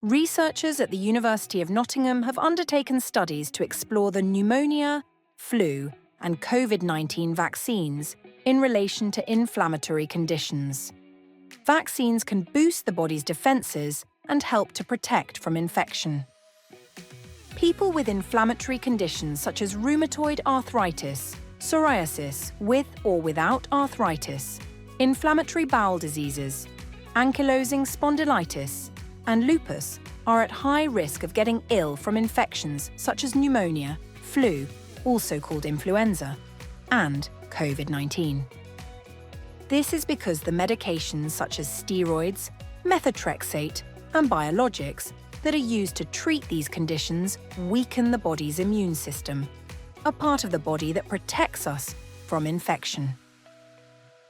Researchers at the University of Nottingham have undertaken studies to explore the pneumonia, flu, and COVID-19 vaccines in relation to inflammatory conditions. Vaccines can boost the body's defenses and help to protect from infection. People with inflammatory conditions such as rheumatoid arthritis, psoriasis with or without arthritis, inflammatory bowel diseases, ankylosing spondylitis, and lupus are at high risk of getting ill from infections such as pneumonia, flu, also called influenza, and COVID-19. This is because the medications such as steroids, methotrexate, and biologics that are used to treat these conditions weaken the body's immune system, a part of the body that protects us from infection.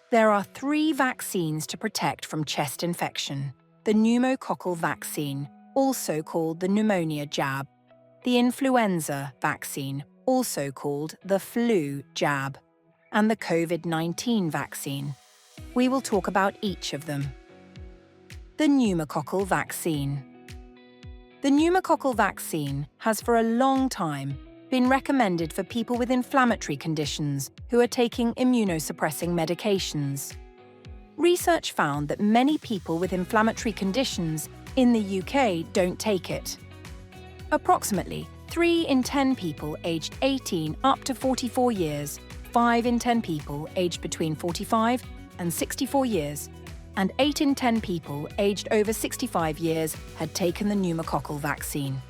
There are 3 vaccines to protect from chest infection: the pneumococcal vaccine, also called the pneumonia jab, the influenza vaccine, also called the flu jab, and the COVID-19 vaccine. We will talk about each of them. The pneumococcal vaccine. The pneumococcal vaccine has for a long time been recommended for people with inflammatory conditions who are taking immunosuppressing medications. Research found that many people with inflammatory conditions in the UK don't take it. Approximately 3 in 10 people aged 18 up to 44 years, 5 in 10 people aged between 45 and 64 years, and 8 in 10 people aged over 65 years had taken the pneumococcal vaccine.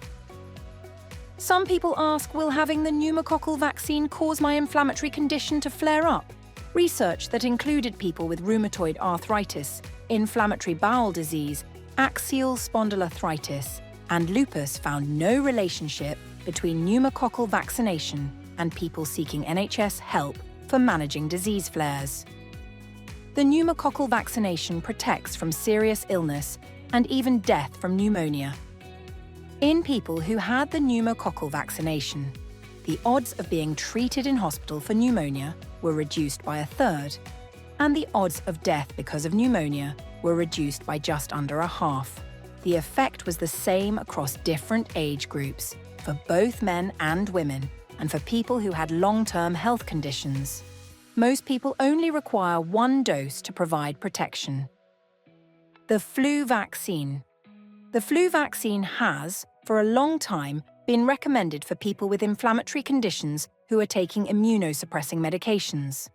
Some people ask, will having the pneumococcal vaccine cause my inflammatory condition to flare up? Research that included people with rheumatoid arthritis, inflammatory bowel disease, axial spondylitis, and lupus found no relationship between pneumococcal vaccination and people seeking NHS help for managing disease flares. The pneumococcal vaccination protects from serious illness and even death from pneumonia. In people who had the pneumococcal vaccination, the odds of being treated in hospital for pneumonia were reduced by 1/3, and the odds of death because of pneumonia were reduced by just under 1/2. The effect was the same across different age groups, for both men and women, and for people who had long-term health conditions. Most people only require 1 dose to provide protection. The flu vaccine. The flu vaccine has, for a long time, been recommended for people with inflammatory conditions who are taking immunosuppressing medications.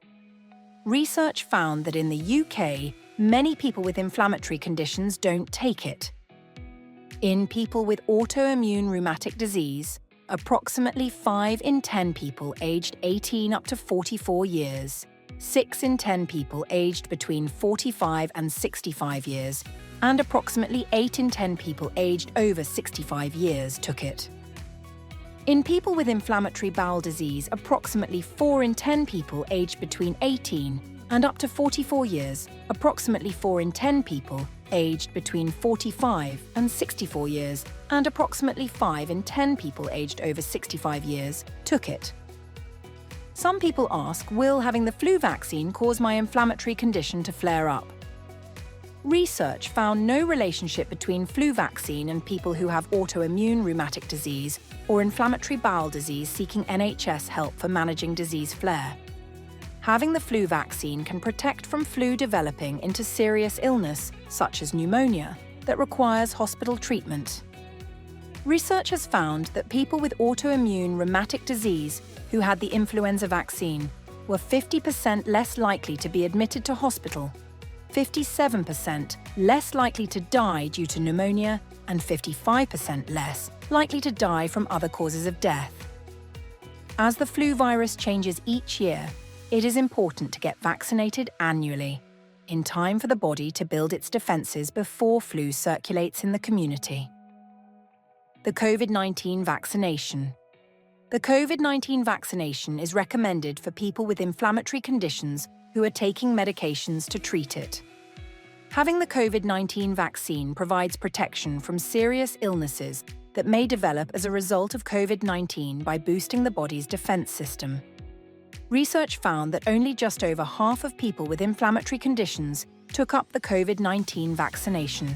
Research found that in the UK, many people with inflammatory conditions don't take it. In people with autoimmune rheumatic disease, approximately 5 in 10 people aged 18 up to 44 years, 6 in 10 people aged between 45 and 65 years, and approximately 8 in 10 people aged over 65 years took it. In people with inflammatory bowel disease, approximately 4 in 10 people aged between 18 and up to 44 years, approximately 4 in 10 people aged between 45 and 64 years, and approximately 5 in 10 people aged over 65 years took it. Some people ask, will having the flu vaccine cause my inflammatory condition to flare up? Research found no relationship between flu vaccine and people who have autoimmune rheumatic disease or inflammatory bowel disease seeking NHS help for managing disease flare. Having the flu vaccine can protect from flu developing into serious illness, such as pneumonia, that requires hospital treatment. Research has found that people with autoimmune rheumatic disease who had the influenza vaccine were 50% less likely to be admitted to hospital, 57% less likely to die due to pneumonia, and 55% less likely to die from other causes of death. As the flu virus changes each year, it is important to get vaccinated annually, in time for the body to build its defenses before flu circulates in the community. The COVID-19 vaccination. The COVID-19 vaccination is recommended for people with inflammatory conditions who are taking medications to treat it. Having the COVID-19 vaccine provides protection from serious illnesses that may develop as a result of COVID-19 by boosting the body's defense system. Research found that only just over half of people with inflammatory conditions took up the COVID-19 vaccination.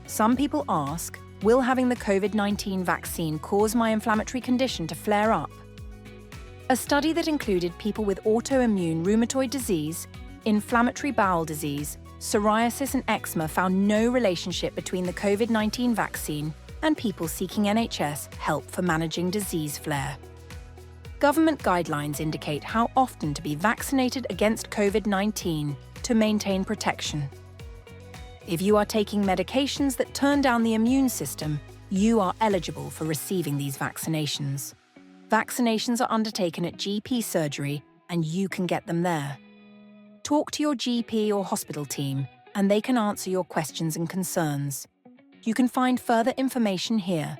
Some people ask, will having the COVID-19 vaccine cause my inflammatory condition to flare up? A study that included people with autoimmune rheumatoid disease, inflammatory bowel disease, psoriasis and eczema found no relationship between the COVID-19 vaccine and people seeking NHS help for managing disease flare. Government guidelines indicate how often to be vaccinated against COVID-19 to maintain protection. If you are taking medications that turn down the immune system, you are eligible for receiving these vaccinations. Vaccinations are undertaken at GP surgery, and you can get them there. Talk to your GP or hospital team, and they can answer your questions and concerns. You can find further information here.